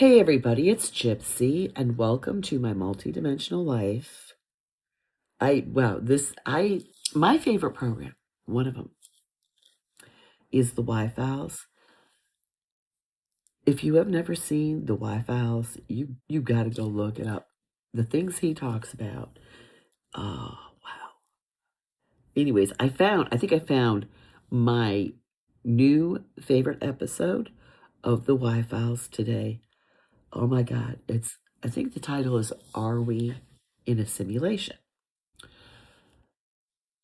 Hey everybody, it's Gypsy and welcome to my multidimensional life. My favorite program, one of them, is the Y-Files. If you have never seen the Y-Files, you got to go look it up. The things he talks about. Oh, wow. Anyways, I think I found my new favorite episode of the Y-Files today. Oh my God, I think the title is Are We in a Simulation?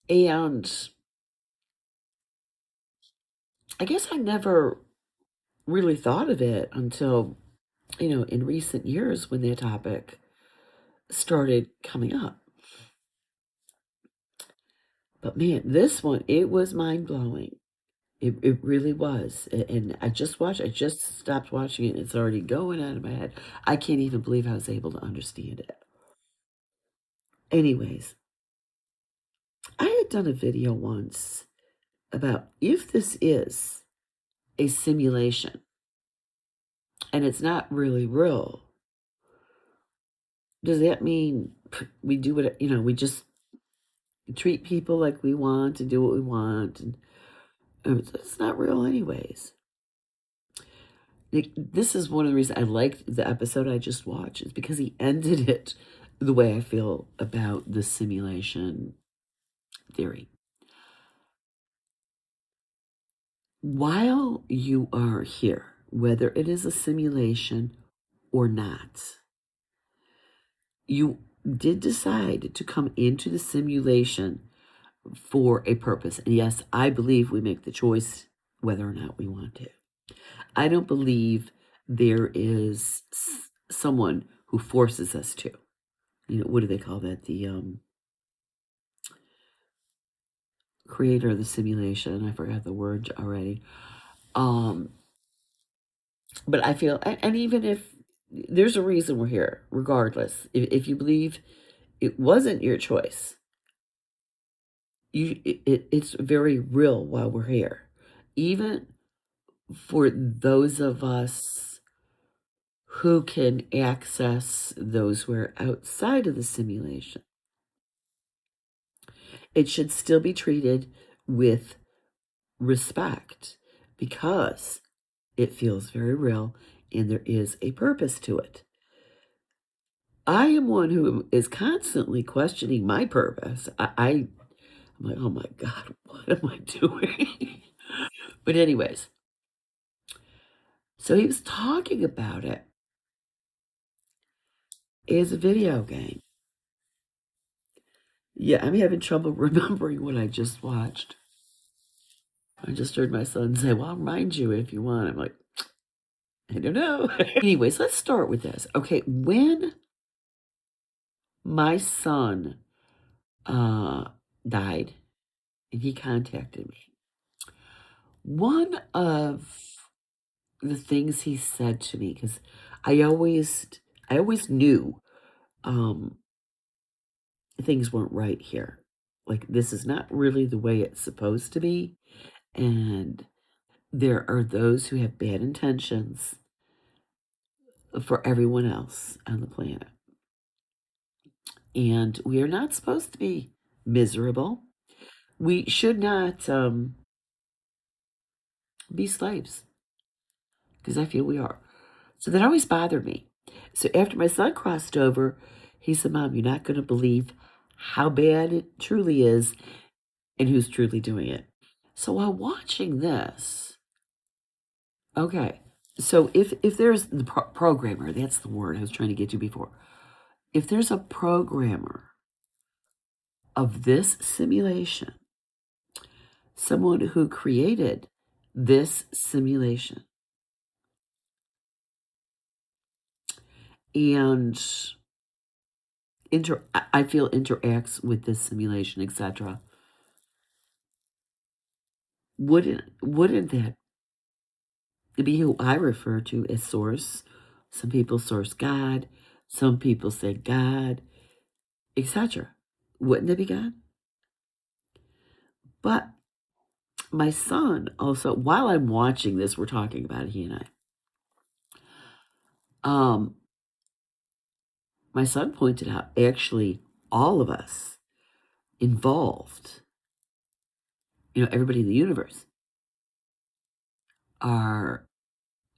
And I guess I never really thought of it until, in recent years when the topic started coming up. But man, this one, it was mind blowing. It really was. And I just stopped watching it. And it's already going out of my head. I can't even believe I was able to understand it. Anyways, I had done a video once about if this is a simulation and it's not really real, does that mean we do what, we just treat people like we want and do what we want? And it's not real anyways. This is one of the reasons I liked the episode I just watched, is because he ended it the way I feel about the simulation theory. While you are here, whether it is a simulation or not, you did decide to come into the simulation for a purpose. And yes, I believe we make the choice whether or not we want to. I don't believe there is someone who forces us to. What do they call that? The creator of the simulation. I forgot the word already. But I feel, and even if there's a reason we're here, regardless, if you believe it wasn't your choice, it's very real while we're here. Even for those of us who can access those who are outside of the simulation, it should still be treated with respect because it feels very real and there is a purpose to it. I am one who is constantly questioning my purpose. I'm like, oh my God, what am I doing? But anyways, so he was talking about it as a video game. Yeah, I'm having trouble remembering what I just watched. I just heard my son say, well, I'll remind you if you want. I'm like, I don't know. Anyways, let's start with this. Okay, when my son died and he contacted me, one of the things he said to me, because I always knew things weren't right here. Like, this is not really the way it's supposed to be. And there are those who have bad intentions for everyone else on the planet. And we are not supposed to be miserable. We should not be slaves, because I feel we are. So that always bothered me. So after my son crossed over, he said, Mom, you're not going to believe how bad it truly is and who's truly doing it. So while watching this, okay, so if there's the programmer, that's the word I was trying to get to before. If there's a programmer of this simulation, someone who created this simulation, and I feel interacts with this simulation, etc., wouldn't that be who I refer to as source? Some people source God, some people say God, etc. Wouldn't it be God? But my son also, while I'm watching this, we're talking about it, he and Um, my son pointed out actually all of us involved, everybody in the universe are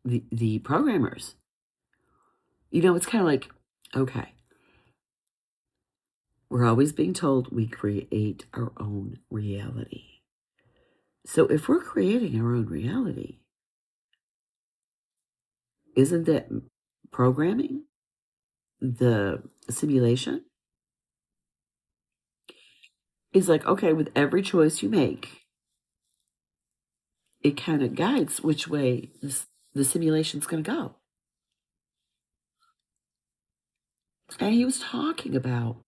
the programmers. It's kind of like, okay, we're always being told we create our own reality. So if we're creating our own reality, isn't that programming the simulation? It's like, okay, with every choice you make, it kind of guides which way the simulation's going to go. And he was talking about,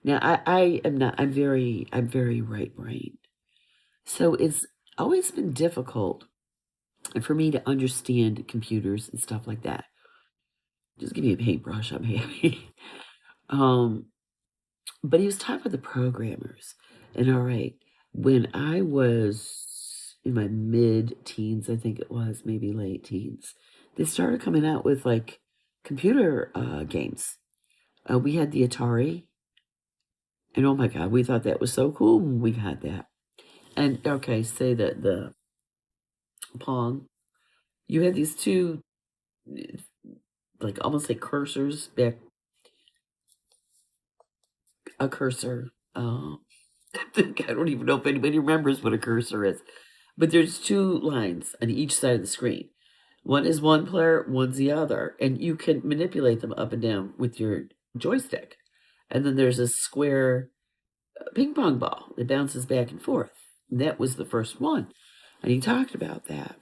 now I am not, I'm very right brained. So it's always been difficult for me to understand computers and stuff like that. Just give me a paintbrush, I'm happy. um, but he was talking about the programmers. And all right, when I was in my mid-teens, I think it was, maybe late teens, they started coming out with like computer games. We had the Atari, and oh my God, we thought that was so cool when we got that. And okay, say that the Pong, you had these two, like almost like cursors back, a cursor. I don't even know if anybody remembers what a cursor is, but there's two lines on each side of the screen. One is one player, one's the other, and you can manipulate them up and down with your joystick. And then there's a square ping pong ball that bounces back and forth. And that was the first one. And he talked about that.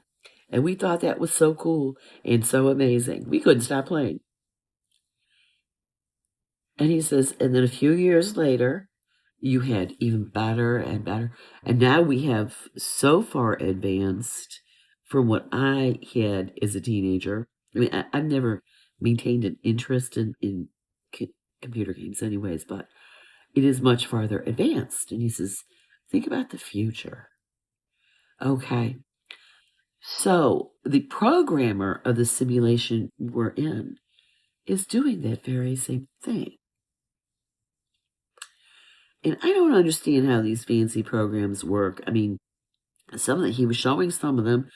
And we thought that was so cool and so amazing. We couldn't stop playing. And he says, and then a few years later, you had even better and better. And now we have so far advanced from what I had as a teenager. I mean, I've never maintained an interest in computer games, anyways, but it is much farther advanced. And he says, think about the future. Okay. So the programmer of the simulation we're in is doing that very same thing. And I don't understand how these fancy programs work. I mean, some that he was showing some of them,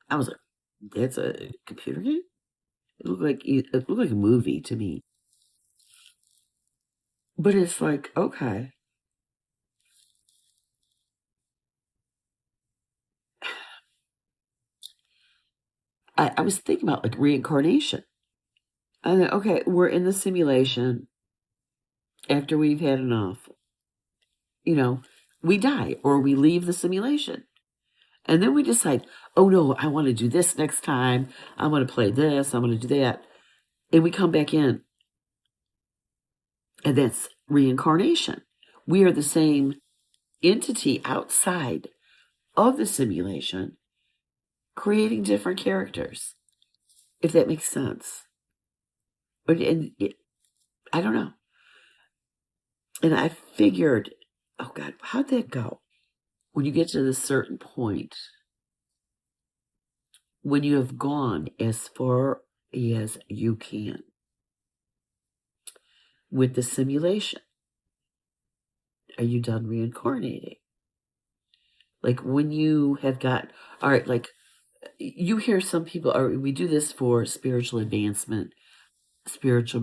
I was like, that's a computer game? It looked like a movie to me. But it's like, okay. I was thinking about like reincarnation. And then, okay, we're in the simulation after we've had enough. You know, we die or we leave the simulation. And then we decide, oh no, I want to do this next time. I want to play this. I want to do that. And we come back in. And that's reincarnation. We are the same entity outside of the simulation, creating different characters, if that makes sense. I don't know. And I figured, oh God, how'd that go? When you get to this certain point, when you have gone as far as you can with the simulation, are you done reincarnating? Like when you have got, all right, like you hear some people, we do this for spiritual advancement, spiritual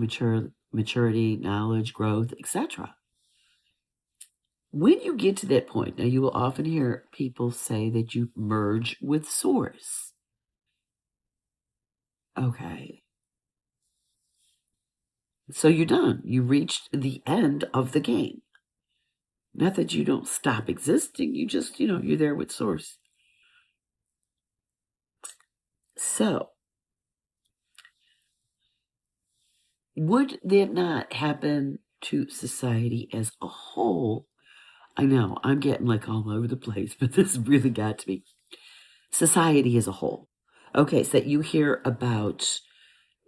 maturity, knowledge, growth, etc. When you get to that point, now you will often hear people say that you merge with source. Okay. So you're done. You reached the end of the game. Not that you don't stop existing, you just, you're there with source. So, would that not happen to society as a whole? I know, I'm getting like all over the place, but this really got to me. Society as a whole. Okay, so you hear about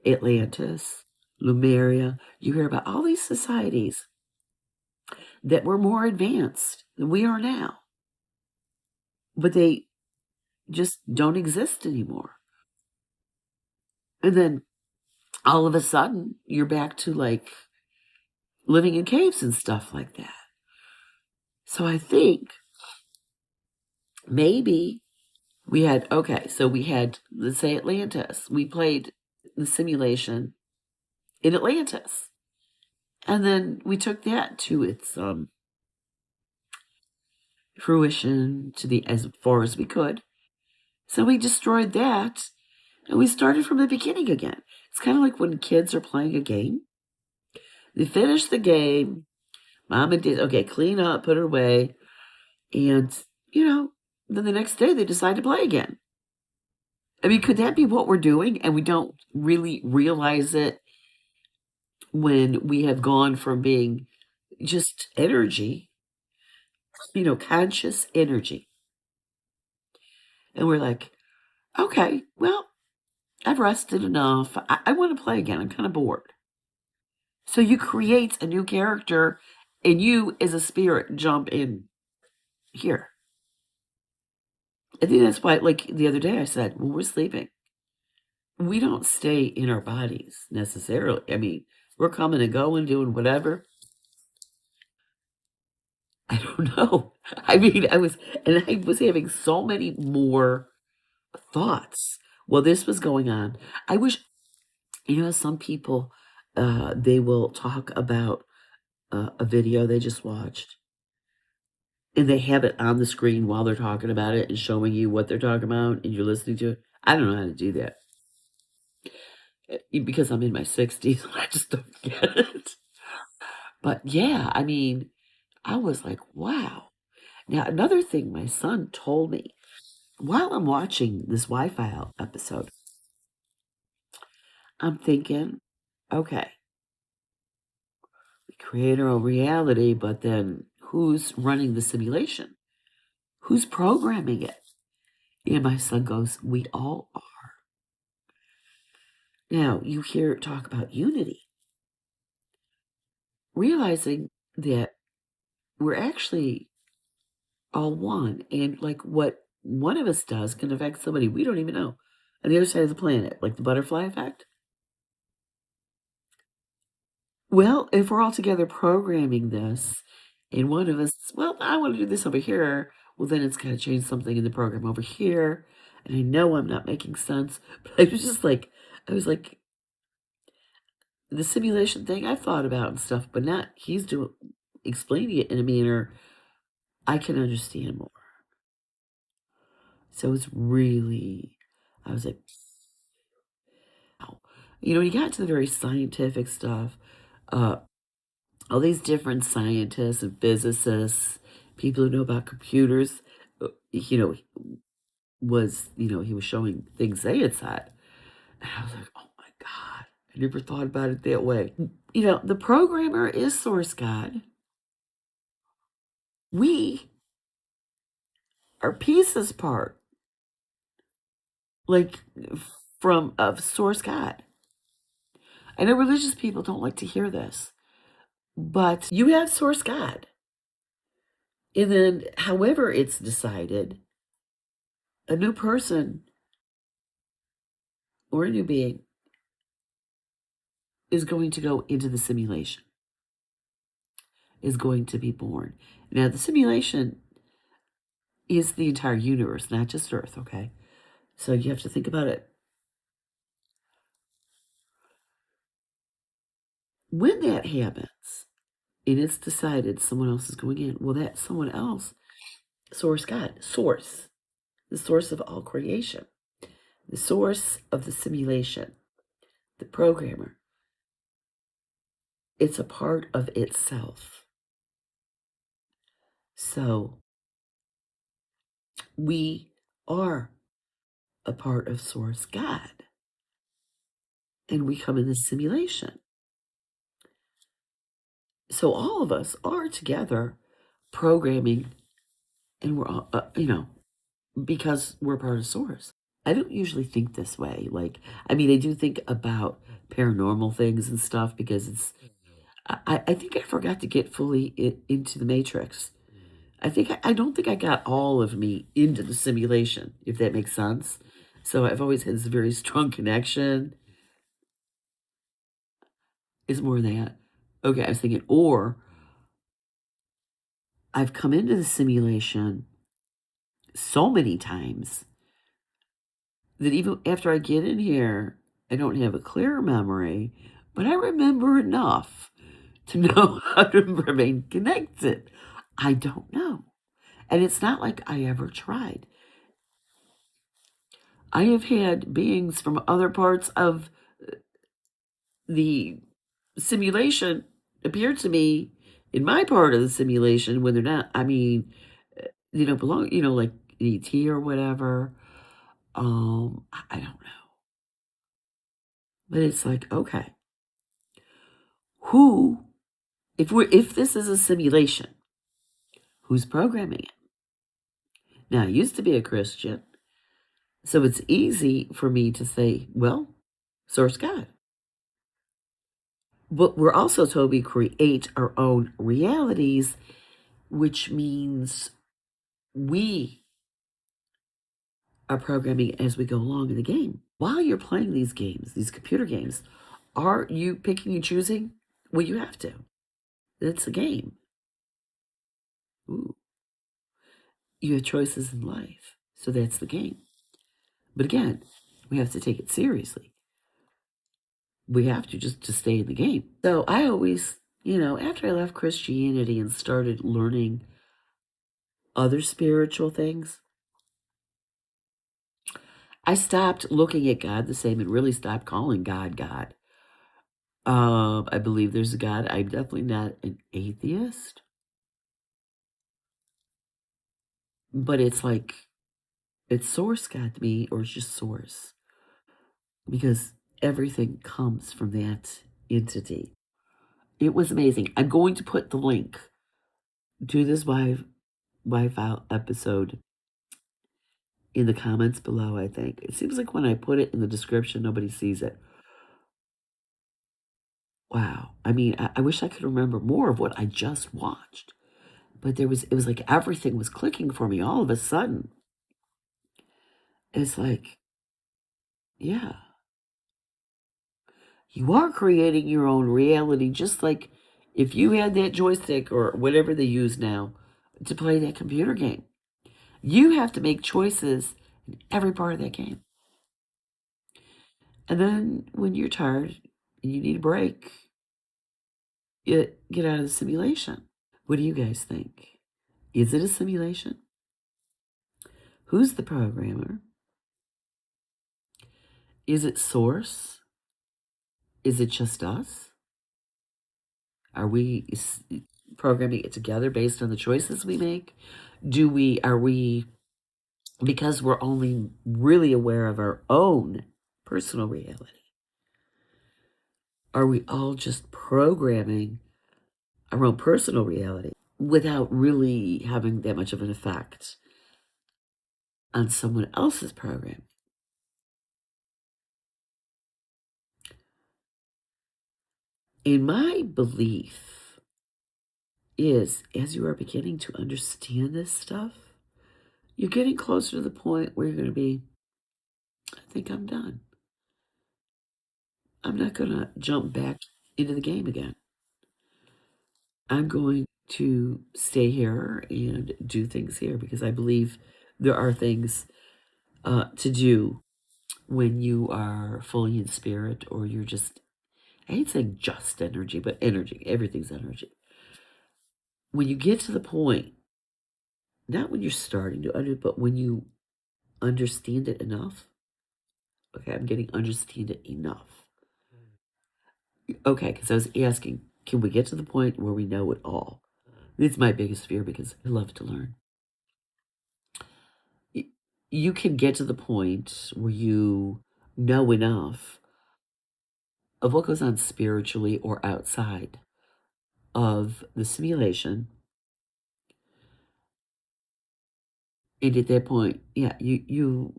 Atlantis, Lemuria, you hear about all these societies that were more advanced than we are now, but they just don't exist anymore. And then all of a sudden, you're back to like living in caves and stuff like that. So I think maybe we had, let's say, Atlantis. We played the simulation in Atlantis. And then we took that to its fruition to the as far as we could. So we destroyed that and we started from the beginning again. It's kind of like when kids are playing a game. They finish the game, mom and dad, okay, clean up, put it away, and then the next day they decide to play again. I mean, could that be what we're doing and we don't really realize it when we have gone from being just energy, conscious energy? And we're like, okay, well, I've rested enough. I want to play again. I'm kind of bored. So you create a new character and you, as a spirit, jump in here. I think that's why, like the other day, I said, when we're sleeping, we don't stay in our bodies necessarily. I mean, we're coming and going, doing whatever. I don't know. I mean, I was having so many more thoughts while this was going on. I wish, some people, they will talk about a video they just watched and they have it on the screen while they're talking about it and showing you what they're talking about and you're listening to it. I don't know how to do that because I'm in my 60s. I just don't get it. But yeah, I mean, I was like, wow. Now, another thing my son told me while I'm watching this Wi-Fi episode, I'm thinking, okay, we create our own reality, but then who's running the simulation? Who's programming it? And my son goes, we all are. Now, you hear talk about unity, realizing that we're actually all one. And like what one of us does can affect somebody we don't even know on the other side of the planet, like the butterfly effect. Well, if we're all together programming this, and one of us, well, I want to do this over here, well, then it's going to change something in the program over here. And I know I'm not making sense, but I was like, the simulation thing I've thought about and stuff, but not, explaining it in a manner I can understand more. So it's really, I was like, wow. When you got to the very scientific stuff, uh, all these different scientists and physicists, people who know about computers, he was showing things they had said. And I was like, oh my God, I never thought about it that way. The programmer is source God. We are pieces part, like from of source God. I know religious people don't like to hear this, but you have source God. And then, however it's decided, a new person or a new being is going to go into the simulation, is going to be born. Now, the simulation is the entire universe, not just Earth, okay? So you have to think about it. When that happens, and it's decided someone else is going in, well, that someone else, source God, source, the source of all creation, the source of the simulation, the programmer, it's a part of itself. So we are a part of source God, and we come in this simulation. So all of us are together programming, and we're all, because we're part of source. I don't usually think this way. Like, I mean, I do think about paranormal things and stuff because I think I forgot to get fully into the matrix. I don't think I got all of me into the simulation, if that makes sense. So I've always had this very strong connection. It's more than that. Okay, I was thinking, or I've come into the simulation so many times that even after I get in here, I don't have a clear memory, but I remember enough to know how to remain connected. I don't know. And it's not like I ever tried. I have had beings from other parts of the simulation appear to me in my part of the simulation when they're not, I mean, they don't belong, like ET or whatever. I don't know. But it's like, okay, who, if this is a simulation, who's programming it? Now, I used to be a Christian, so it's easy for me to say, well, source God. But we're also told we create our own realities, which means we are programming as we go along in the game. While you're playing these games, these computer games, are you picking and choosing? Well, you have to. It's a game. Ooh. You have choices in life. So that's the game. But again, we have to take it seriously. We have to just to stay in the game. So I always, after I left Christianity and started learning other spiritual things, I stopped looking at God the same and really stopped calling God God. I believe there's a God. I'm definitely not an atheist. But it's like, it's source God to me, or it's just source. Because everything comes from that entity. It was amazing. I'm going to put the link to this Wi-Fi episode in the comments below, I think. It seems like when I put it in the description, nobody sees it. Wow. I mean, I wish I could remember more of what I just watched. But it was like everything was clicking for me all of a sudden. It's like, yeah, you are creating your own reality, just like if you had that joystick or whatever they use now to play that computer game. You have to make choices in every part of that game. And then when you're tired and you need a break, you get out of the simulation. What do you guys think? Is it a simulation? Who's the programmer? Is it source? Is it just us? Are we programming it together based on the choices we make? Are we, because we're only really aware of our own personal reality, are we all just programming our own personal reality without really having that much of an effect on someone else's program? In my belief is, as you are beginning to understand this stuff, you're getting closer to the point where you're going to be, I think I'm done. I'm not going to jump back into the game again. I'm going to stay here and do things here because I believe there are things to do when you are fully in spirit, or you're just, I hate saying just energy, but energy, everything's energy. When you get to the point, not when you're starting to but when you understand it enough. Okay, I'm getting understand it enough. Okay, because I was asking, can we get to the point where we know it all? It's my biggest fear because I love to learn. You can get to the point where you know enough of what goes on spiritually or outside of the simulation. And at that point, yeah, you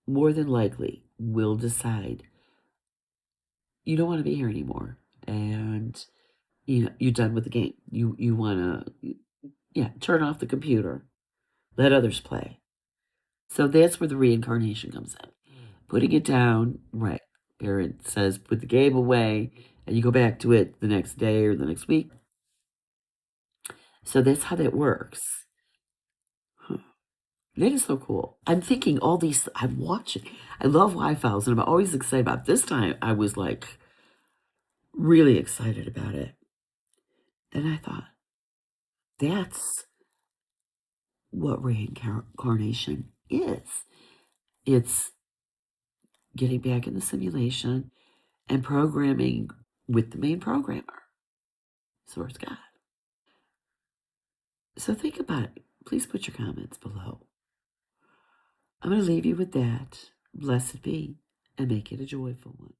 more than likely will decide you don't want to be here anymore. And you're done with the game. You want to, yeah, turn off the computer, let others play. So that's where the reincarnation comes in. Putting it down, right. Parent says, put the game away. and you go back to it the next day or the next week. So that's how that works. Huh. That is so cool. I'm thinking all these, I'm watching. I love Y-Files, and I'm always excited about it. This time I was like really excited about it. And I thought, that's what reincarnation is. It's getting back in the simulation and programming with the main programmer, Source God. So think about it. Please put your comments below. I'm going to leave you with that. Blessed be, and make it a joyful one.